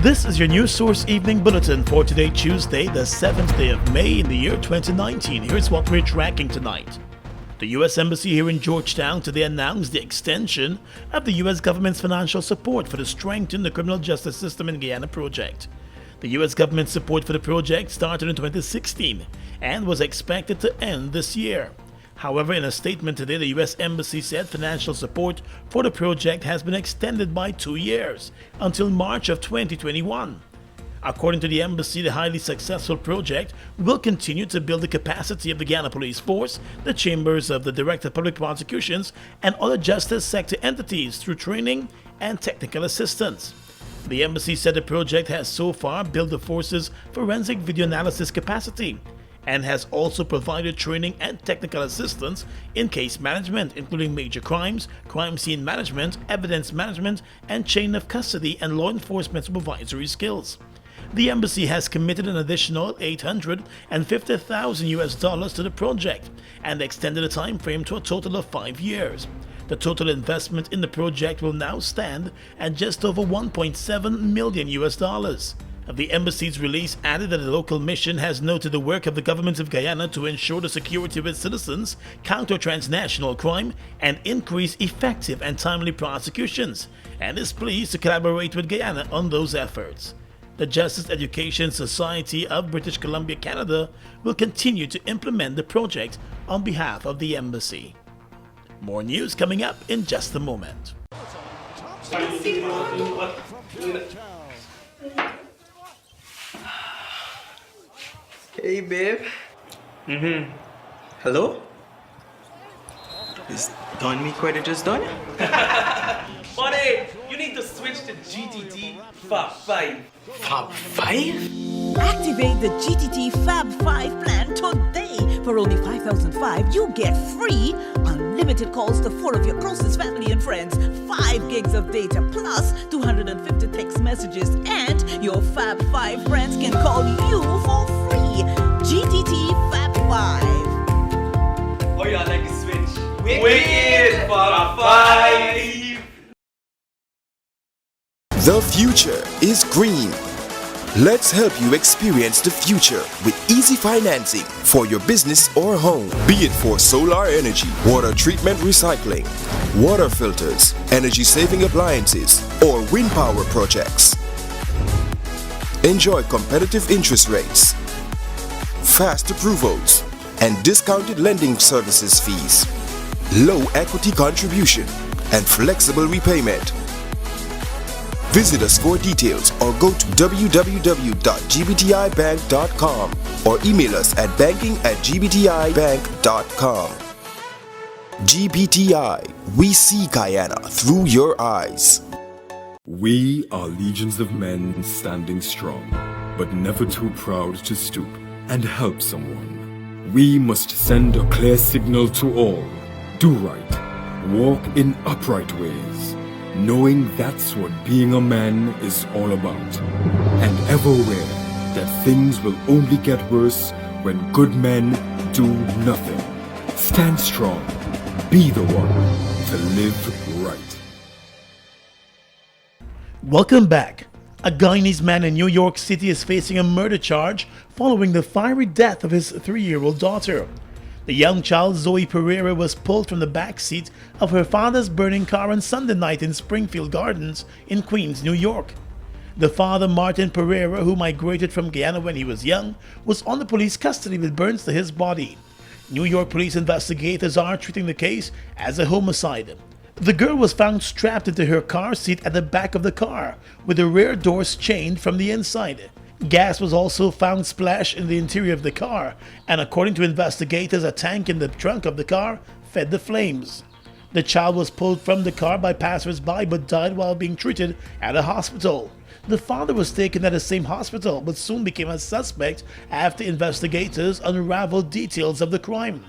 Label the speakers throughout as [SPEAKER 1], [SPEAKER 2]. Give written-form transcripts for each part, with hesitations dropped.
[SPEAKER 1] This is your News Source Evening Bulletin for today, Tuesday, the 7th day of May in the year 2019. Here's what we're tracking tonight. The U.S. Embassy here in Georgetown today announced the extension of the U.S. government's financial support for the Strengthen the Criminal Justice System in Guyana project. The U.S. government's support for the project started in 2016 and was expected to end this year. However, in a statement today, the U.S. Embassy said financial support for the project has been extended by 2 years until March of 2021. According to the Embassy, the highly successful project will continue to build the capacity of the Guyana Police Force, the chambers of the Director of Public Prosecutions, and other justice sector entities through training and technical assistance. The Embassy said the project has so far built the force's forensic video analysis capacity and has also provided training and technical assistance in case management, including major crimes, crime scene management, evidence management, and chain of custody and law enforcement supervisory skills. The embassy has committed an additional $850,000 to the project and extended the time frame to a total of 5 years. The total investment in the project will now stand at just over $1.7 million. The embassy's release added that the local mission has noted the work of the government of Guyana to ensure the security of its citizens, counter transnational crime, and increase effective and timely prosecutions, and is pleased to collaborate with Guyana on those efforts. The Justice Education Society of British Columbia, Canada, will continue to implement the project on behalf of the embassy. More news coming up in just a moment.
[SPEAKER 2] Hey, babe. Hello? Is Don Me Credit just done?
[SPEAKER 3] Buddy, you need to switch to GTT Fab 5.
[SPEAKER 2] Fab 5?
[SPEAKER 4] Activate the GTT Fab 5 plan today. For only $5,005, you get free unlimited calls to 4 of your closest family and friends, 5 gigs of data plus 250 text messages, and your Fab 5 friends can call you for free. GTT Fab 5.
[SPEAKER 3] Oh, yeah, I like the switch. Wicked Fab 5.
[SPEAKER 5] The future is green. Let's help you experience the future with easy financing for your business or home. Be it for solar energy, water treatment recycling, water filters, energy saving appliances, or wind power projects. Enjoy competitive interest rates, fast approvals, and discounted lending services fees, low equity contribution, and flexible repayment. Visit us for details or go to www.gbtibank.com or email us at banking@gbtibank.com. GBTI, we see Guyana through your eyes.
[SPEAKER 6] We are legions of men standing strong, but never too proud to stoop and help someone. We must send a clear signal to all. Do right, walk in upright ways, knowing that's what being a man is all about. And ever aware that things will only get worse when good men do nothing. Stand strong. Be the one to live right.
[SPEAKER 1] Welcome back. A Guyanese man in New York City is facing a murder charge following the fiery death of his 3-year-old daughter. The young child, Zoe Pereira, was pulled from the back seat of her father's burning car on Sunday night in Springfield Gardens in Queens, New York. The father, Martin Pereira, who migrated from Guyana when he was young, was under police custody with burns to his body. New York police investigators are treating the case as a homicide. The girl was found strapped into her car seat at the back of the car, with the rear doors chained from the inside. Gas was also found splashed in the interior of the car, and according to investigators, a tank in the trunk of the car fed the flames. The child was pulled from the car by passers-by but died while being treated at a hospital. The father was taken at the same hospital but soon became a suspect after investigators unraveled details of the crime.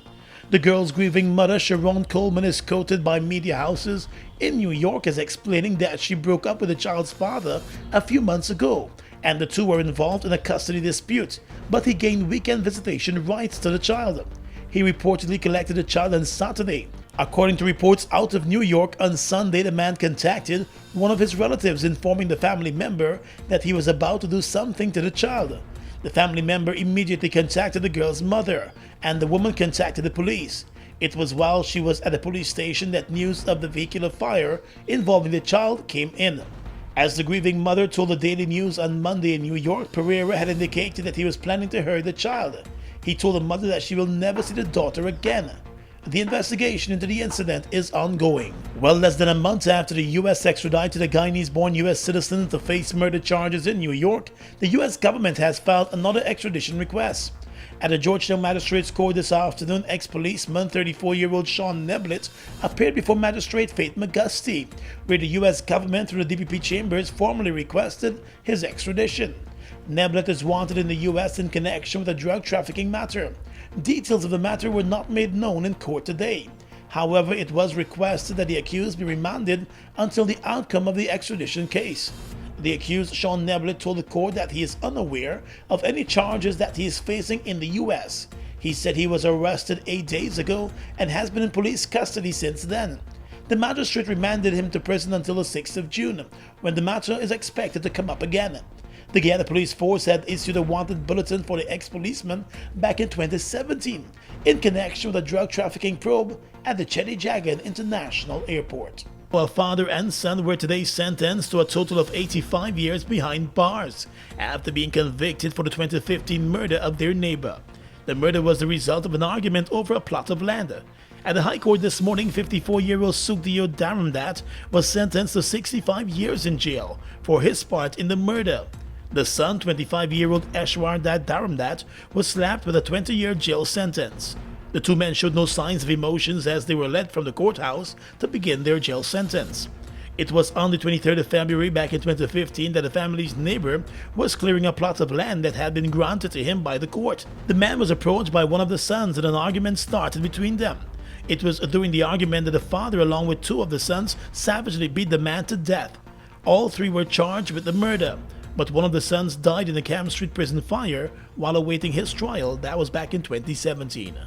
[SPEAKER 1] The girl's grieving mother, Sharon Coleman, is quoted by media houses in New York as explaining that she broke up with the child's father a few months ago, and the two were involved in a custody dispute, but he gained weekend visitation rights to the child. He reportedly collected the child on Saturday, According to reports out of New York, on Sunday the man contacted one of his relatives, informing the family member that he was about to do something to the child. The family member immediately contacted the girl's mother, and the woman contacted the police. It was while she was at the police station that news of the vehicular fire involving the child came in. As the grieving mother told the Daily News on Monday in New York, Pereira had indicated that he was planning to hurt the child. He told the mother that she will never see the daughter again. The investigation into the incident is ongoing. Well, less than a month after the U.S. extradited a Guyanese-born U.S. citizen to face murder charges in New York, the U.S. government has filed another extradition request. At the Georgetown Magistrates Court this afternoon, ex-policeman 34-year-old Sean Neblett appeared before Magistrate Faith McGusty, where the U.S. government through the DPP chambers formally requested his extradition. Neblett is wanted in the U.S. in connection with a drug trafficking matter. Details of the matter were not made known in court today. However, it was requested that the accused be remanded until the outcome of the extradition case. The accused, Sean Neblett, told the court that he is unaware of any charges that he is facing in the U.S. He said he was arrested 8 days ago and has been in police custody since then. The magistrate remanded him to prison until the 6th of June, when the matter is expected to come up again. The Guyana Police Force had issued a wanted bulletin for the ex-policeman back in 2017 in connection with a drug trafficking probe at the Cheddi-Jagan International Airport. Well, father and son were today sentenced to a total of 85 years behind bars after being convicted for the 2015 murder of their neighbor. The murder was the result of an argument over a plot of land. At the High Court this morning, 54-year-old Sugdio Daramdat was sentenced to 65 years in jail for his part in the murder. The son, 25-year-old Eshwardat Daramdat, was slapped with a 20-year jail sentence. The two men showed no signs of emotions as they were led from the courthouse to begin their jail sentence. It was on the 23rd of February back in 2015 that the family's neighbor was clearing a plot of land that had been granted to him by the court. The man was approached by one of the sons and an argument started between them. It was during the argument that the father, along with two of the sons, savagely beat the man to death. All three were charged with the murder, but one of the sons died in the Cam Street prison fire while awaiting his trial. That was back in 2017.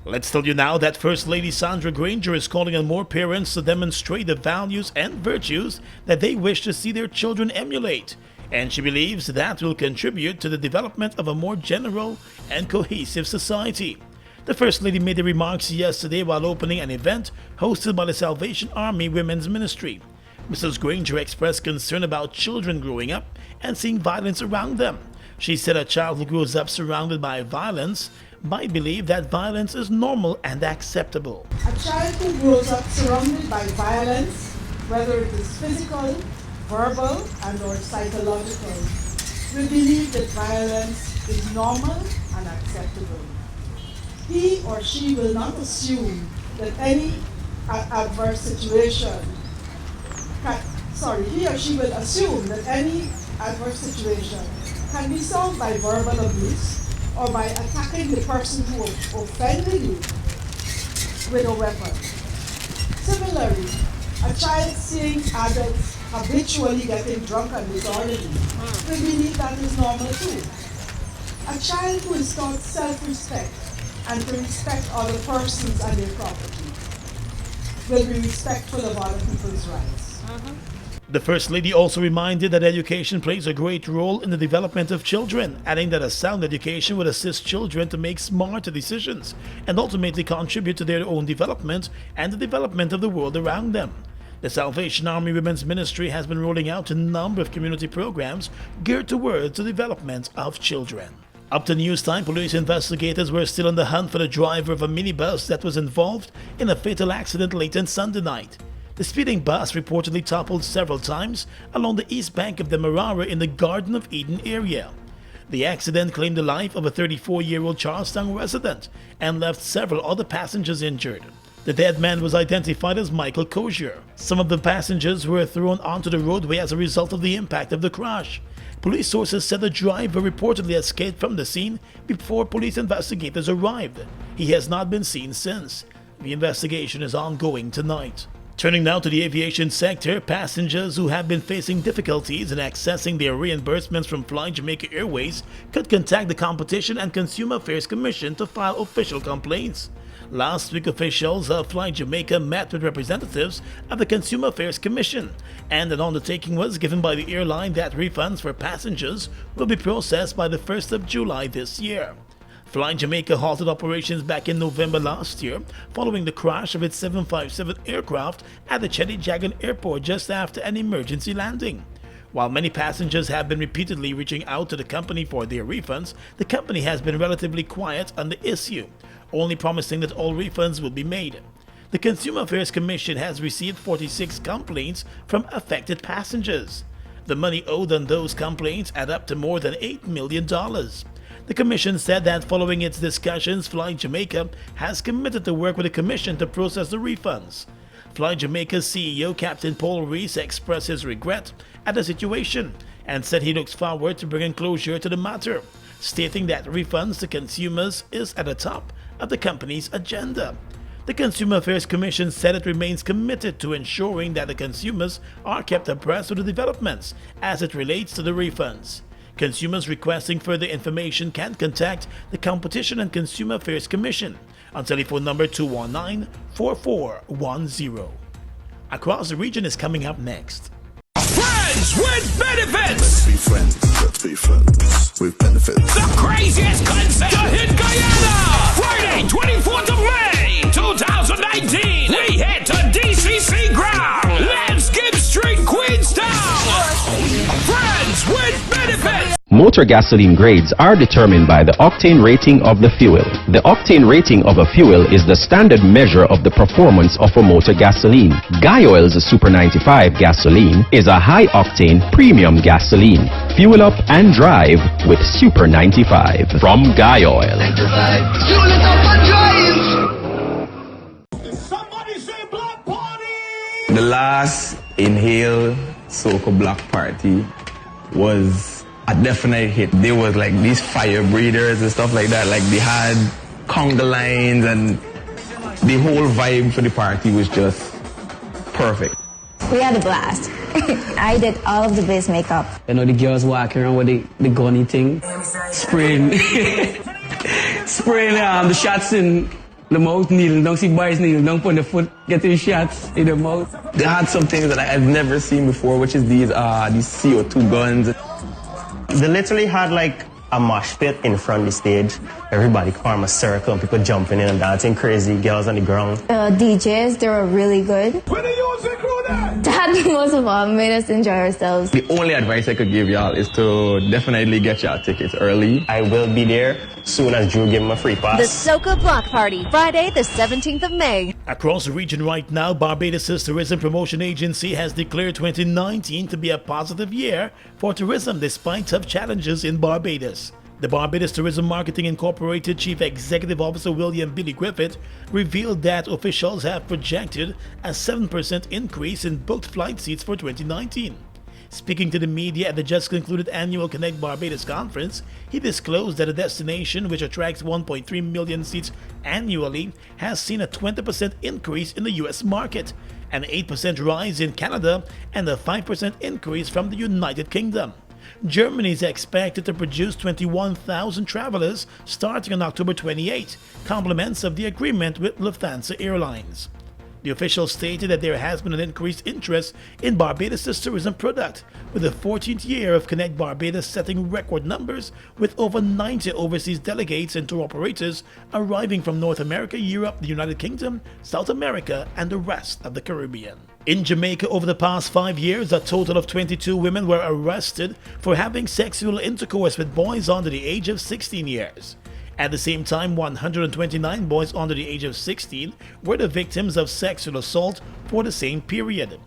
[SPEAKER 1] Let's tell you now that First Lady Sandra Granger is calling on more parents to demonstrate the values and virtues that they wish to see their children emulate, and she believes that will contribute to the development of a more general and cohesive society. The First Lady made the remarks yesterday while opening an event hosted by the Salvation Army Women's Ministry. Mrs. Granger expressed concern about children growing up and seeing violence around them. She said a child who grows up surrounded by violence might believe that violence is normal and acceptable.
[SPEAKER 7] A child who grows up surrounded by violence, whether it is physical, verbal, and or psychological, will believe that violence is normal and acceptable. He or she will not assume that any adverse situation he or she will assume that any adverse situation can be solved by verbal abuse or by attacking the person who offended you with a weapon. Similarly, a child seeing adults habitually getting drunk and disorderly will believe that is normal too. A child who is taught self-respect and to respect other persons and their property will be respectful of other people's rights.
[SPEAKER 1] The First Lady also reminded that education plays a great role in the development of children, adding that a sound education would assist children to make smarter decisions and ultimately contribute to their own development and the development of the world around them. The Salvation Army Women's Ministry has been rolling out a number of community programs geared towards the development of children. Up to news time, police investigators were still on the hunt for the driver of a minibus that was involved in a fatal accident late on Sunday night. The speeding bus reportedly toppled several times along the east bank of the Marara in the Garden of Eden area. The accident claimed the life of a 34-year-old Charlestown resident and left several other passengers injured. The dead man was identified as Michael Cozier. Some of the passengers were thrown onto the roadway as a result of the impact of the crash. Police sources said the driver reportedly escaped from the scene before police investigators arrived. He has not been seen since. The investigation is ongoing tonight. Turning now to the aviation sector, passengers who have been facing difficulties in accessing their reimbursements from Fly Jamaica Airways could contact the Competition and Consumer Affairs Commission to file official complaints. Last week, officials of Fly Jamaica met with representatives of the Consumer Affairs Commission, and an undertaking was given by the airline that refunds for passengers will be processed by the 1st of July this year. Fly Jamaica halted operations back in November last year following the crash of its 757 aircraft at the Cheddi-Jagan airport just after an emergency landing. While many passengers have been repeatedly reaching out to the company for their refunds, the company has been relatively quiet on the issue, only promising that all refunds will be made. The Consumer Affairs Commission has received 46 complaints from affected passengers. The money owed on those complaints add up to more than $8 million. The Commission said that following its discussions, Fly Jamaica has committed to work with the Commission to process the refunds. Fly Jamaica's CEO, Captain Paul Rees, expressed his regret at the situation and said he looks forward to bringing closure to the matter, stating that refunds to consumers is at the top of the company's agenda. The Consumer Affairs Commission said it remains committed to ensuring that the consumers are kept abreast of the developments as it relates to the refunds. Consumers requesting further information can contact the Competition and Consumer Affairs Commission on telephone number 219-4410. Across the region is coming up next.
[SPEAKER 8] Friends with benefits!
[SPEAKER 9] Let's be friends with benefits.
[SPEAKER 8] The craziest concert to hit Guyana! Friday, 24th of May, 2019! We head to DCC ground! Let's give Street Queenstown! Friends with benefits!
[SPEAKER 10] Motor gasoline grades are determined by the octane rating of the fuel. The octane rating of a fuel is the standard measure of the performance of a motor gasoline. Guy Oil's Super 95 gasoline is a high-octane premium gasoline. Fuel up and drive with Super 95 from Guy Oil.
[SPEAKER 8] Somebody say block party!
[SPEAKER 2] The last Inhale Soca Block Party was a definite hit. There was like these fire breathers and stuff like that. Like they had conga lines and the whole vibe for the party was just perfect.
[SPEAKER 11] We had a blast. I did all of the base makeup.
[SPEAKER 12] You know, the girls walking around with the gunny thing, spraying, spraying the shots in the mouth, needle. Don't see boys needle. Don't put the foot, getting shots in the mouth.
[SPEAKER 2] They had some things that I've never seen before, which is these CO2 guns.
[SPEAKER 13] They literally had like a mosh pit in front of the stage. Everybody form a circle and people jumping in and dancing crazy, girls on the ground.
[SPEAKER 11] DJs, they were really good.
[SPEAKER 8] Where the use crew that?
[SPEAKER 11] That most of all made us enjoy ourselves.
[SPEAKER 2] The only advice I could give y'all is to definitely get your tickets early.
[SPEAKER 13] I will be there soon as Drew give him a free pass.
[SPEAKER 14] The Soca Block Party, Friday the 17th of May.
[SPEAKER 1] Across the region right now, Barbados' Tourism Promotion Agency has declared 2019 to be a positive year for tourism despite tough challenges in Barbados. The Barbados Tourism Marketing Incorporated Chief Executive Officer William Billy Griffith revealed that officials have projected a 7% increase in booked flight seats for 2019. Speaking to the media at the just concluded annual Connect Barbados conference, he disclosed that a destination which attracts 1.3 million seats annually has seen a 20% increase in the US market, an 8% rise in Canada, and a 5% increase from the United Kingdom. Germany is expected to produce 21,000 travelers starting on October 28, compliments of the agreement with Lufthansa Airlines. The official stated that there has been an increased interest in Barbados' tourism product, with the 14th year of Connect Barbados setting record numbers with over 90 overseas delegates and tour operators arriving from North America, Europe, the United Kingdom, South America, and the rest of the Caribbean. In Jamaica, over the past 5 years, a total of 22 women were arrested for having sexual intercourse with boys under the age of 16 years. At the same time, 129 boys under the age of 16 were the victims of sexual assault for the same period.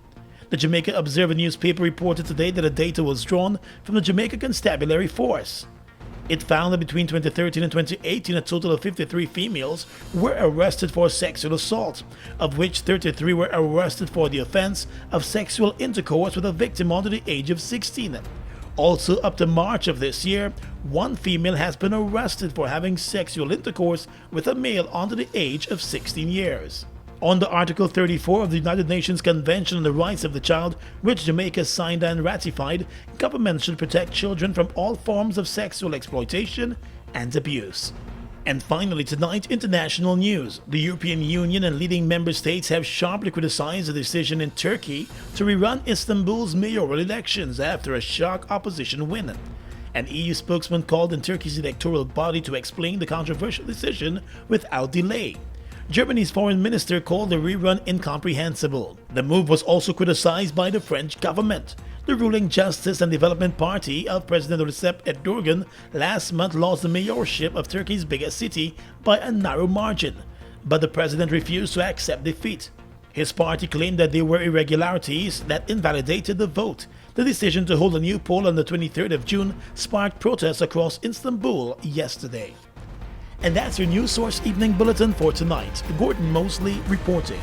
[SPEAKER 1] The Jamaica Observer newspaper reported today that the data was drawn from the Jamaica Constabulary Force. It found that between 2013 and 2018, a total of 53 females were arrested for sexual assault, of which 33 were arrested for the offense of sexual intercourse with a victim under the age of 16. Also, up to March of this year, one female has been arrested for having sexual intercourse with a male under the age of 16 years. Under Article 34 of the United Nations Convention on the Rights of the Child, which Jamaica signed and ratified, governments should protect children from all forms of sexual exploitation and abuse. And finally tonight, international news. The European Union and leading member states have sharply criticized the decision in Turkey to rerun Istanbul's mayoral elections after a shock opposition win. An EU spokesman called on Turkey's electoral body to explain the controversial decision without delay. Germany's foreign minister called the rerun incomprehensible. The move was also criticized by the French government. The ruling Justice and Development Party of President Recep Erdogan last month lost the mayorship of Turkey's biggest city by a narrow margin, but the president refused to accept defeat. His party claimed that there were irregularities that invalidated the vote. The decision to hold a new poll on the 23rd of June sparked protests across Istanbul yesterday. And that's your News Source Evening Bulletin for tonight. Gordon Mosley reporting.